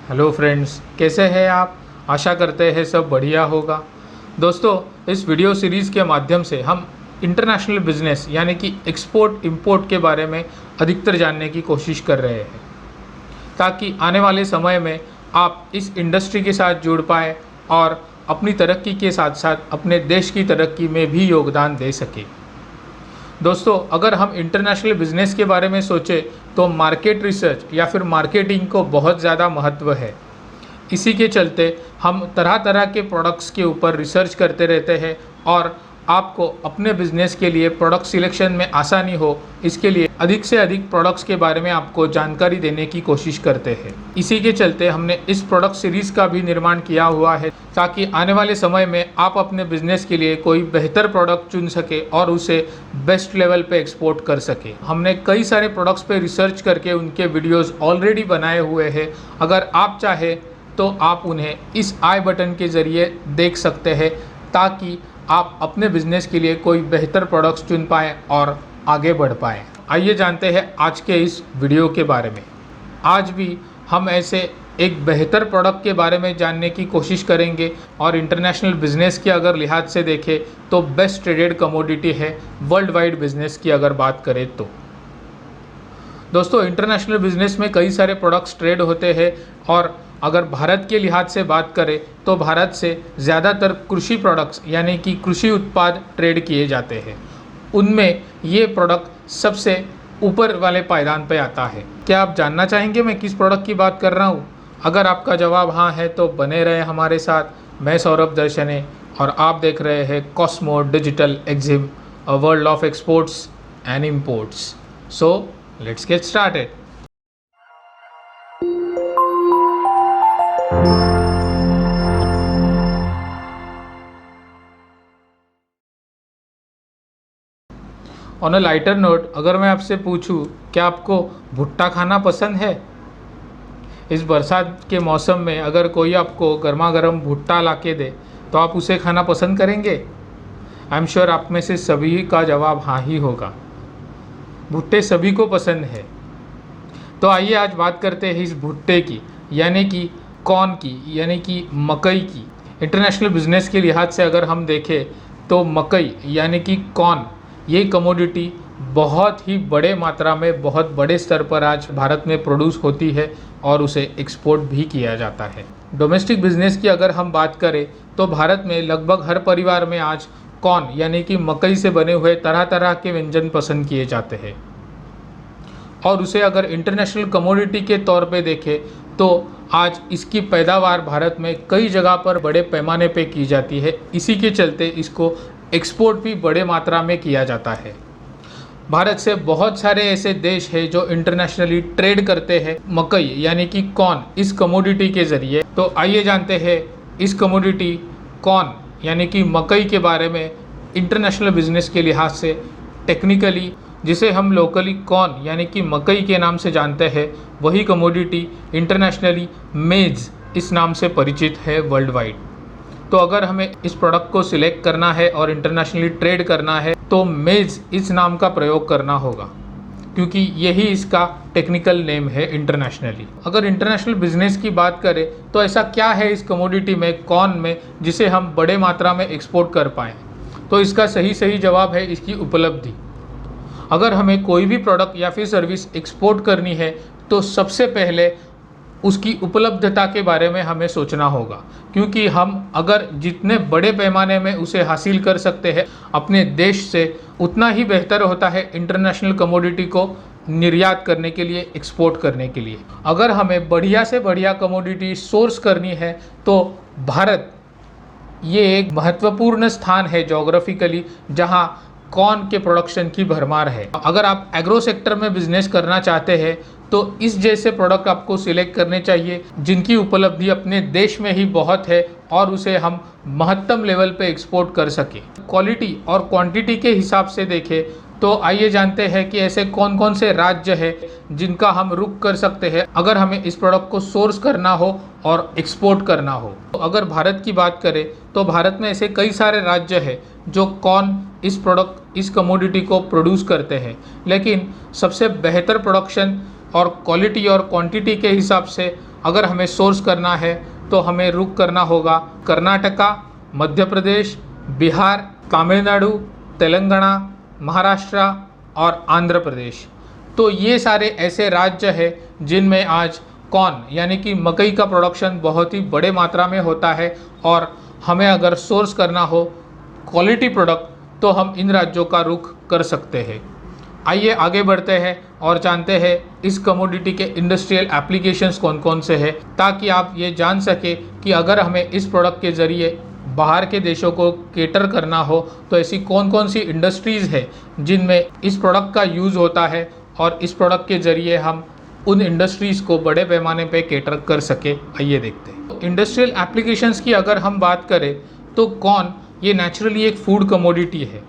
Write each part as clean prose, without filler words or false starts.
Hello friends, कैसे हैं आप। आशा करते हैं सब बढ़िया होगा। दोस्तों, इस वीडियो सीरीज़ के माध्यम से हम इंटरनेशनल बिजनेस यानी कि एक्सपोर्ट इंपोर्ट के बारे में अधिकतर जानने की कोशिश कर रहे हैं, ताकि आने वाले समय में आप इस इंडस्ट्री के साथ जुड़ पाएँ और अपनी तरक्की के साथ साथ अपने देश की तरक्की में भी योगदान दे सकें। दोस्तों, अगर हम इंटरनेशनल बिजनेस के बारे में सोचें तो मार्केट रिसर्च या फिर मार्केटिंग को बहुत ज़्यादा महत्व है। इसी के चलते हम तरह तरह के प्रोडक्ट्स के ऊपर रिसर्च करते रहते हैं और आपको अपने बिजनेस के लिए प्रोडक्ट सिलेक्शन में आसानी हो, इसके लिए अधिक से अधिक प्रोडक्ट्स के बारे में आपको जानकारी देने की कोशिश करते हैं। इसी के चलते हमने इस प्रोडक्ट सीरीज़ का भी निर्माण किया हुआ है, ताकि आने वाले समय में आप अपने बिजनेस के लिए कोई बेहतर प्रोडक्ट चुन सके और उसे बेस्ट लेवल पे एक्सपोर्ट कर सके। हमने कई सारे प्रोडक्ट्स पे रिसर्च करके उनके वीडियोस ऑलरेडी बनाए हुए हैं। अगर आप चाहे तो आप उन्हें इस आई बटन के ज़रिए देख सकते हैं, ताकि आप अपने बिजनेस के लिए कोई बेहतर प्रोडक्ट्स चुन पाएँ और आगे बढ़ पाएँ। आइए जानते हैं आज के इस वीडियो के बारे में। आज भी हम ऐसे एक बेहतर प्रोडक्ट के बारे में जानने की कोशिश करेंगे और इंटरनेशनल बिजनेस के अगर लिहाज से देखें तो बेस्ट ट्रेडेड कमोडिटी है वर्ल्ड वाइड बिजनेस की अगर बात करें तो। दोस्तों, इंटरनेशनल बिजनेस में कई सारे प्रोडक्ट्स ट्रेड होते हैं और अगर भारत के लिहाज से बात करें तो भारत से ज़्यादातर कृषि प्रोडक्ट्स यानी कि कृषि उत्पाद ट्रेड किए जाते हैं। उनमें ये प्रोडक्ट सबसे ऊपर वाले पायदान पे आता है। क्या आप जानना चाहेंगे मैं किस प्रोडक्ट की बात कर रहा हूँ? अगर आपका जवाब हाँ है तो बने रहे हमारे साथ। मैं सौरभ दर्शने और आप देख रहे हैं Cosmo digital Exim, a world of exports and imports. So let's get started. On a lighter note, अगर मैं आपसे पूछूं क्या आपको भुट्टा खाना पसंद है? इस बरसात के मौसम में अगर कोई आपको गर्मा गर्म भुट्टा ला के दे तो आप उसे खाना पसंद करेंगे? आई एम श्योर आप में से सभी का जवाब हाँ ही होगा। भुट्टे सभी को पसंद है। तो आइए आज बात करते हैं इस भुट्टे की, यानी कि कॉर्न की, यानी कि मकई की। इंटरनेशनल बिजनेस के लिहाज से अगर हम देखें तो मकई यानी कि कॉर्न, ये कमोडिटी बहुत ही बड़े मात्रा में, बहुत बड़े स्तर पर आज भारत में प्रोड्यूस होती है और उसे एक्सपोर्ट भी किया जाता है। डोमेस्टिक बिजनेस की अगर हम बात करें तो भारत में लगभग हर परिवार में आज कॉर्न यानी कि मकई से बने हुए तरह तरह के व्यंजन पसंद किए जाते हैं। और उसे अगर इंटरनेशनल कमोडिटी के तौर पे देखें तो आज इसकी पैदावार भारत में कई जगह पर बड़े पैमाने पे की जाती है। इसी के चलते इसको एक्सपोर्ट भी बड़े मात्रा में किया जाता है। भारत से बहुत सारे ऐसे देश हैं जो इंटरनेशनली ट्रेड करते हैं मकई यानी कि कॉर्न, इस कमोडिटी के ज़रिए। तो आइए जानते हैं इस कमोडिटी कॉर्न यानी कि मकई के बारे में इंटरनेशनल बिजनेस के लिहाज से टेक्निकली। जिसे हम लोकली कॉर्न यानी कि मकई के नाम से जानते हैं, वही कमोडिटी इंटरनेशनली मेज इस नाम से परिचित है वर्ल्ड वाइड। तो अगर हमें इस प्रोडक्ट को सिलेक्ट करना है और इंटरनेशनली ट्रेड करना है तो मेज इस नाम का प्रयोग करना होगा, क्योंकि यही इसका टेक्निकल नेम है इंटरनेशनली। अगर इंटरनेशनल बिजनेस की बात करें तो ऐसा क्या है इस कमोडिटी में, कॉर्न में, जिसे हम बड़े मात्रा में एक्सपोर्ट कर पाएँ? तो इसका सही जवाब है इसकी उपलब्धि। अगर हमें कोई भी प्रोडक्ट या फिर सर्विस एक्सपोर्ट करनी है तो सबसे पहले उसकी उपलब्धता के बारे में हमें सोचना होगा, क्योंकि हम अगर जितने बड़े पैमाने में उसे हासिल कर सकते हैं अपने देश से, उतना ही बेहतर होता है इंटरनेशनल कमोडिटी को निर्यात करने के लिए, एक्सपोर्ट करने के लिए। अगर हमें बढ़िया से बढ़िया कमोडिटी सोर्स करनी है तो भारत ये एक महत्वपूर्ण स्थान है जोग्राफिकली, जहाँ कॉर्न के प्रोडक्शन की भरमार है। अगर आप एग्रो सेक्टर में बिजनेस करना चाहते हैं तो इस जैसे प्रोडक्ट आपको सिलेक्ट करने चाहिए जिनकी उपलब्धि अपने देश में ही बहुत है और उसे हम महत्तम लेवल पे एक्सपोर्ट कर सकें। क्वालिटी और क्वांटिटी के हिसाब से देखें तो आइए जानते हैं कि ऐसे कौन कौन से राज्य हैं जिनका हम रुख कर सकते हैं अगर हमें इस प्रोडक्ट को सोर्स करना हो और एक्सपोर्ट करना हो। तो अगर भारत की बात करें तो भारत में ऐसे कई सारे राज्य हैं जो कॉर्न इस कमोडिटी को प्रोड्यूस करते हैं, लेकिन सबसे बेहतर प्रोडक्शन और क्वालिटी और क्वांटिटी के हिसाब से अगर हमें सोर्स करना है तो हमें रुख करना होगा कर्नाटका, मध्य प्रदेश, बिहार, तमिलनाडु, तेलंगाना, महाराष्ट्र और आंध्र प्रदेश। तो ये सारे ऐसे राज्य हैं जिनमें आज कॉर्न यानी कि मकई का प्रोडक्शन बहुत ही बड़े मात्रा में होता है और हमें अगर सोर्स करना हो क्वालिटी प्रोडक्ट तो हम इन राज्यों का रुख कर सकते हैं। आइए आगे बढ़ते हैं और जानते हैं इस कमोडिटी के इंडस्ट्रियल एप्लीकेशंस कौन कौन से हैं, ताकि आप ये जान सके कि अगर हमें इस प्रोडक्ट के ज़रिए बाहर के देशों को केटर करना हो तो ऐसी कौन कौन सी इंडस्ट्रीज़ है जिनमें इस प्रोडक्ट का यूज़ होता है और इस प्रोडक्ट के ज़रिए हम उन इंडस्ट्रीज़ को बड़े पैमाने पे केटर कर सके। आइए देखते हैं। तो इंडस्ट्रियल एप्लीकेशंस की अगर हम बात करें तो कॉर्न ये नेचुरली एक फूड कमोडिटी है।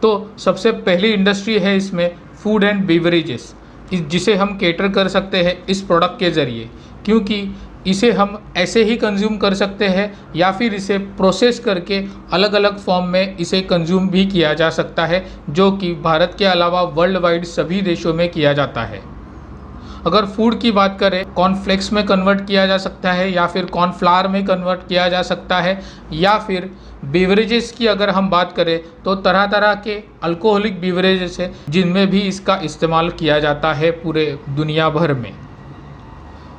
तो सबसे पहली इंडस्ट्री है इसमें फूड एंड बेवरेजेस, जिसे हम केटर कर सकते हैं इस प्रोडक्ट के ज़रिए, क्योंकि इसे हम ऐसे ही कंज्यूम कर सकते हैं या फिर इसे प्रोसेस करके अलग अलग फॉर्म में इसे कंज्यूम भी किया जा सकता है, जो कि भारत के अलावा वर्ल्ड वाइड सभी देशों में किया जाता है। अगर फूड की बात करें, कॉर्नफ्लेक्स में कन्वर्ट किया जा सकता है या फिर कॉर्नफ्लावर में कन्वर्ट किया जा सकता है, या फिर बेवरेजेस की अगर हम बात करें तो तरह तरह के अल्कोहलिक बेवरेजेस है जिनमें भी इसका इस्तेमाल किया जाता है पूरे दुनिया भर में।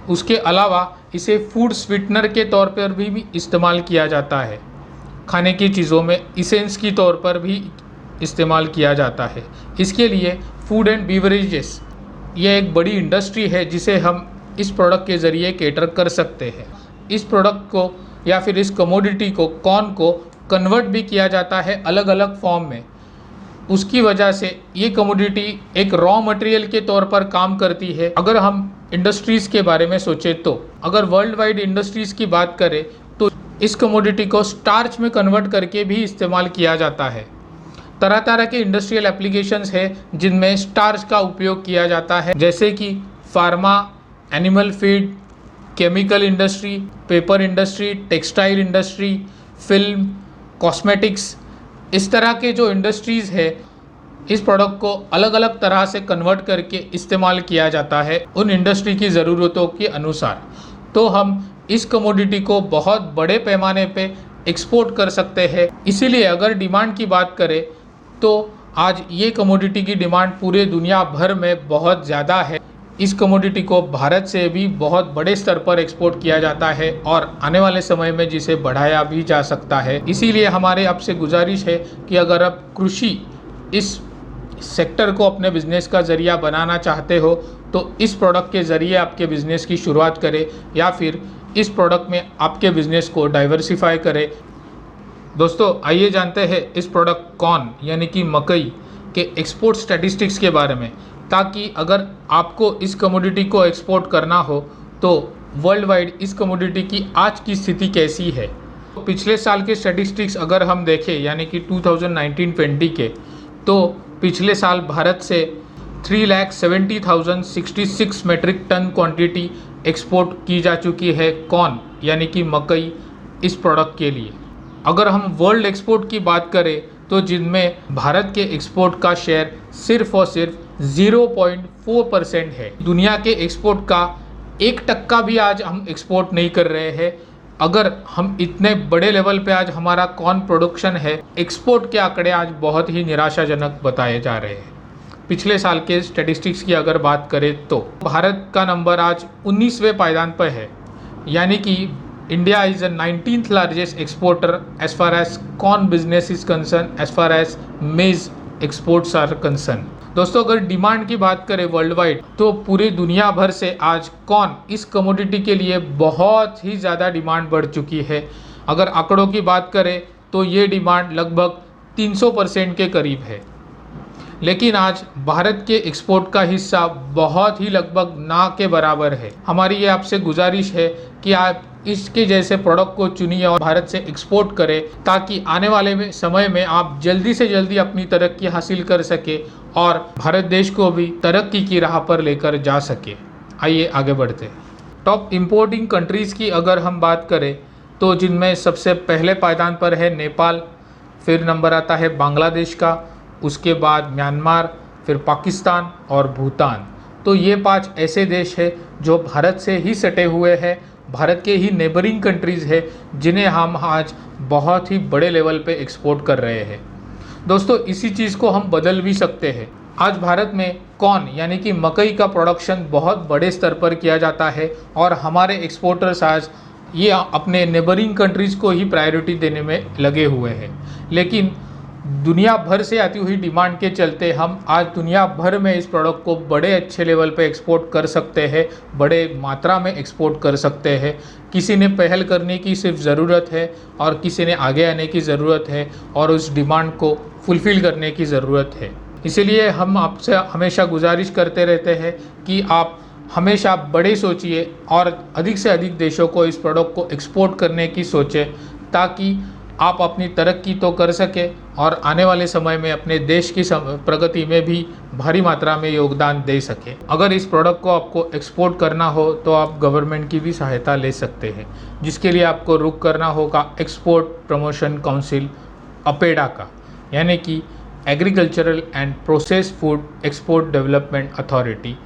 उसके अलावा इसे फूड स्वीटनर के तौर पर भी इस्तेमाल किया जाता है। खाने की चीज़ों में इसेंस की तौर पर भी इस्तेमाल किया जाता है। इसके लिए फूड एंड बेवरेजेस ये एक बड़ी इंडस्ट्री है जिसे हम इस प्रोडक्ट के ज़रिए केटर कर सकते हैं। इस प्रोडक्ट को या फिर इस कमोडिटी को, कॉर्न को कन्वर्ट भी किया जाता है अलग अलग फॉर्म में। उसकी वजह से ये कमोडिटी एक रॉ मटेरियल के तौर पर काम करती है। अगर हम इंडस्ट्रीज़ के बारे में सोचें तो अगर वर्ल्ड वाइड इंडस्ट्रीज़ की बात करें तो इस कमोडिटी को स्टार्च में कन्वर्ट करके भी इस्तेमाल किया जाता है। तरह तरह के इंडस्ट्रियल एप्लीकेशंस है जिनमें स्टार्च का उपयोग किया जाता है, जैसे कि pharma, animal feed, chemical industry, paper industry, textile industry, film, cosmetics. इस तरह के जो इंडस्ट्रीज़ है इस प्रोडक्ट को अलग अलग तरह से कन्वर्ट करके इस्तेमाल किया जाता है उन इंडस्ट्री की ज़रूरतों के अनुसार। तो हम इस कमोडिटी को बहुत बड़े पैमाने पे एक्सपोर्ट कर सकते हैं। इसीलिए अगर डिमांड की बात करें तो आज ये कमोडिटी की डिमांड पूरे दुनिया भर में बहुत ज़्यादा है। इस कमोडिटी को भारत से भी बहुत बड़े स्तर पर एक्सपोर्ट किया जाता है और आने वाले समय में जिसे बढ़ाया भी जा सकता है। इसीलिए हमारे आपसे गुजारिश है कि अगर आप कृषि इस सेक्टर को अपने बिजनेस का ज़रिया बनाना चाहते हो तो इस प्रोडक्ट के ज़रिए आपके बिज़नेस की शुरुआत करें या फिर इस प्रोडक्ट में आपके बिज़नेस को डाइवर्सिफाई करें। दोस्तों आइए जानते हैं इस प्रोडक्ट कॉर्न यानी कि मकई के एक्सपोर्ट स्टैटिस्टिक्स के बारे में, ताकि अगर आपको इस कमोडिटी को एक्सपोर्ट करना हो तो वर्ल्ड वाइड इस कमोडिटी की आज की स्थिति कैसी है। तो पिछले साल के स्टैटिस्टिक्स अगर हम देखें यानी कि 2019-20 के, तो पिछले साल भारत से 3,70,066 मेट्रिक टन क्वांटिटी एक्सपोर्ट की जा चुकी है कॉर्न यानी कि मकई इस प्रोडक्ट के लिए। अगर हम वर्ल्ड एक्सपोर्ट की बात करें तो जिनमें भारत के एक्सपोर्ट का शेयर सिर्फ और सिर्फ 0.4% है। दुनिया के एक्सपोर्ट का 1% भी आज हम एक्सपोर्ट नहीं कर रहे हैं। अगर हम इतने बड़े लेवल पे आज हमारा कॉर्न प्रोडक्शन है, एक्सपोर्ट के आंकड़े आज बहुत ही निराशाजनक बताए जा रहे हैं। पिछले साल के स्टैटिस्टिक्स की अगर बात करें तो भारत का नंबर आज 19वें पायदान पर है, यानी कि India is the 19th largest exporter as far as corn business is concerned, as far as maize exports are concerned। दोस्तों अगर डिमांड की बात करें वर्ल्ड वाइड तो पूरी दुनिया भर से आज कॉर्न इस कमोडिटी के लिए बहुत ही ज़्यादा डिमांड बढ़ चुकी है। अगर आंकड़ों की बात करें तो ये डिमांड लगभग 300% के करीब है, लेकिन आज भारत के एक्सपोर्ट का हिस्सा बहुत ही लगभग ना के बराबर है। हमारी ये आपसे गुजारिश है कि आप इसके जैसे प्रोडक्ट को चुनिए और भारत से एक्सपोर्ट करें, ताकि आने वाले समय में आप जल्दी से जल्दी अपनी तरक्की हासिल कर सके और भारत देश को भी तरक्की की राह पर लेकर जा सके। आइए आगे बढ़ते हैं। टॉप इंपोर्टिंग कंट्रीज़ की अगर हम बात करें तो जिनमें सबसे पहले पायदान पर है नेपाल, फिर नंबर आता है बांग्लादेश का, उसके बाद म्यांमार, फिर पाकिस्तान और भूटान। तो तो ये 5 ऐसे देश हैं जो भारत से ही सटे हुए हैं, भारत के ही नेबरिंग कंट्रीज़ है, जिन्हें हम आज बहुत ही बड़े लेवल पे एक्सपोर्ट कर रहे हैं। दोस्तों, इसी चीज़ को हम बदल भी सकते हैं। आज भारत में कॉर्न यानी कि मकई का प्रोडक्शन बहुत बड़े स्तर पर किया जाता है और हमारे एक्सपोर्टर्स आज ये अपने नेबरिंग कंट्रीज़ को ही प्रायोरिटी देने में लगे हुए हैं। लेकिन दुनिया भर से आती हुई डिमांड के चलते हम आज दुनिया भर में इस प्रोडक्ट को बड़े अच्छे लेवल पे एक्सपोर्ट कर सकते हैं, बड़े मात्रा में एक्सपोर्ट कर सकते हैं। किसी ने पहल करने की सिर्फ ज़रूरत है और किसी ने आगे आने की ज़रूरत है और उस डिमांड को फुलफ़िल करने की ज़रूरत है। इसीलिए हम आपसे हमेशा गुजारिश करते रहते हैं कि आप हमेशा बड़े सोचिए और अधिक से अधिक देशों को इस प्रोडक्ट को एक्सपोर्ट करने की सोचें, ताकि आप अपनी तरक्की तो कर सकें और आने वाले समय में अपने देश की प्रगति में भी भारी मात्रा में योगदान दे सकें। अगर इस प्रोडक्ट को आपको एक्सपोर्ट करना हो तो आप गवर्नमेंट की भी सहायता ले सकते हैं, जिसके लिए आपको रुख करना होगा एक्सपोर्ट प्रमोशन काउंसिल अपेडा का, यानी कि agricultural and process food export development authority,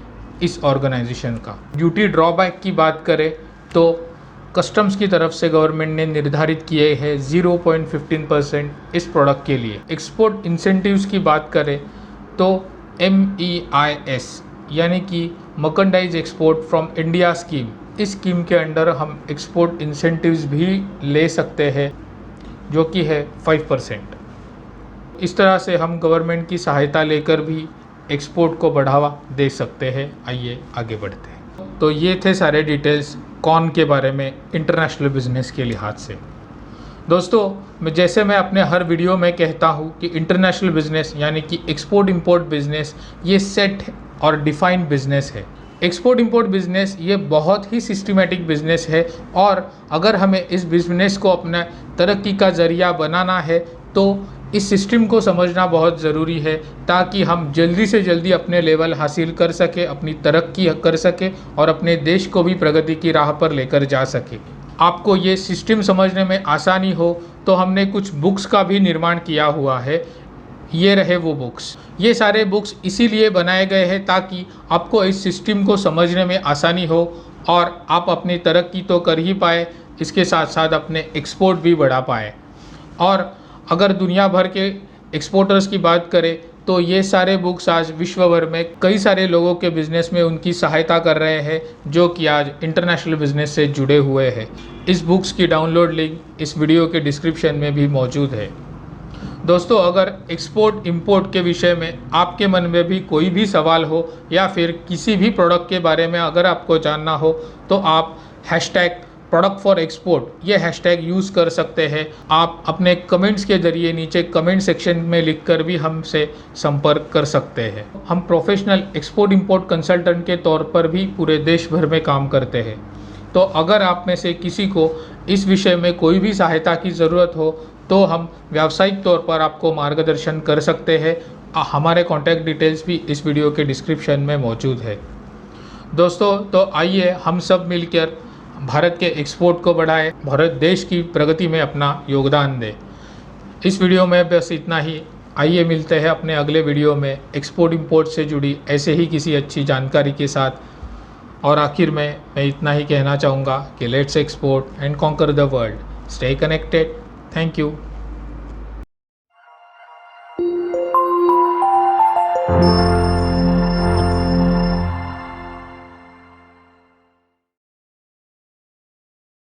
इस ऑर्गेनाइजेशन का। ड्यूटी ड्रॉबैक की बात करें तो कस्टम्स की तरफ से गवर्नमेंट ने निर्धारित किए हैं 0.15% इस प्रोडक्ट के लिए। एक्सपोर्ट इंसेंटिव्स की बात करें तो MEIS यानी कि merchandise export from India scheme, इस स्कीम के अंडर हम एक्सपोर्ट इंसेंटिव्स भी ले सकते हैं, जो कि है 5%। इस तरह से हम गवर्नमेंट की सहायता लेकर भी एक्सपोर्ट को बढ़ावा दे सकते हैं। आइए आगे बढ़ते हैं। तो ये थे सारे डिटेल्स कॉर्न के बारे में इंटरनेशनल बिजनेस के लिहाज से। दोस्तों, जैसे मैं अपने हर वीडियो में कहता हूँ कि इंटरनेशनल बिजनेस यानी कि एक्सपोर्ट इंपोर्ट बिजनेस ये सेट और डिफाइंड बिजनेस है। एक्सपोर्ट इंपोर्ट बिजनेस ये बहुत ही सिस्टमेटिक बिजनेस है और अगर हमें इस बिजनेस को अपना तरक्की का ज़रिया बनाना है तो इस सिस्टम को समझना बहुत ज़रूरी है, ताकि हम जल्दी से जल्दी अपने लेवल हासिल कर सके, अपनी तरक्की कर सके और अपने देश को भी प्रगति की राह पर लेकर जा सके। आपको ये सिस्टम समझने में आसानी हो तो हमने कुछ बुक्स का भी निर्माण किया हुआ है। ये रहे वो बुक्स। ये सारे बुक्स इसीलिए बनाए गए हैं ताकि आपको इस सिस्टम को समझने में आसानी हो और आप अपनी तरक्की तो कर ही पाए, इसके साथ साथ अपने एक्सपोर्ट भी बढ़ा पाए। और अगर दुनिया भर के एक्सपोर्टर्स की बात करें तो ये सारे बुक्स आज विश्व भर में कई सारे लोगों के बिज़नेस में उनकी सहायता कर रहे हैं, जो कि आज इंटरनेशनल बिज़नेस से जुड़े हुए हैं। इस बुक्स की डाउनलोड लिंक इस वीडियो के डिस्क्रिप्शन में भी मौजूद है। दोस्तों, अगर एक्सपोर्ट इंपोर्ट के विषय में आपके मन में भी कोई भी सवाल हो या फिर किसी भी प्रोडक्ट के बारे में अगर आपको जानना हो तो आप #ProductForExport ये हैशटैग यूज़ कर सकते हैं। आप अपने कमेंट्स के ज़रिए नीचे कमेंट सेक्शन में लिखकर भी हमसे संपर्क कर सकते हैं। हम प्रोफेशनल एक्सपोर्ट इंपोर्ट कंसल्टेंट के तौर पर भी पूरे देश भर में काम करते हैं। तो अगर आप में से किसी को इस विषय में कोई भी सहायता की ज़रूरत हो तो हम व्यावसायिक तौर पर आपको मार्गदर्शन कर सकते हैं। हमारे कॉन्टैक्ट डिटेल्स भी इस वीडियो के डिस्क्रिप्शन में मौजूद है। दोस्तों, तो आइए हम सब मिलकर भारत के एक्सपोर्ट को बढ़ाएं, भारत देश की प्रगति में अपना योगदान दें। इस वीडियो में बस इतना ही। आइए मिलते हैं अपने अगले वीडियो में एक्सपोर्ट इंपोर्ट से जुड़ी ऐसे ही किसी अच्छी जानकारी के साथ। और आखिर में मैं इतना ही कहना चाहूँगा कि let's export and conquer the world. Stay connected. Thank you.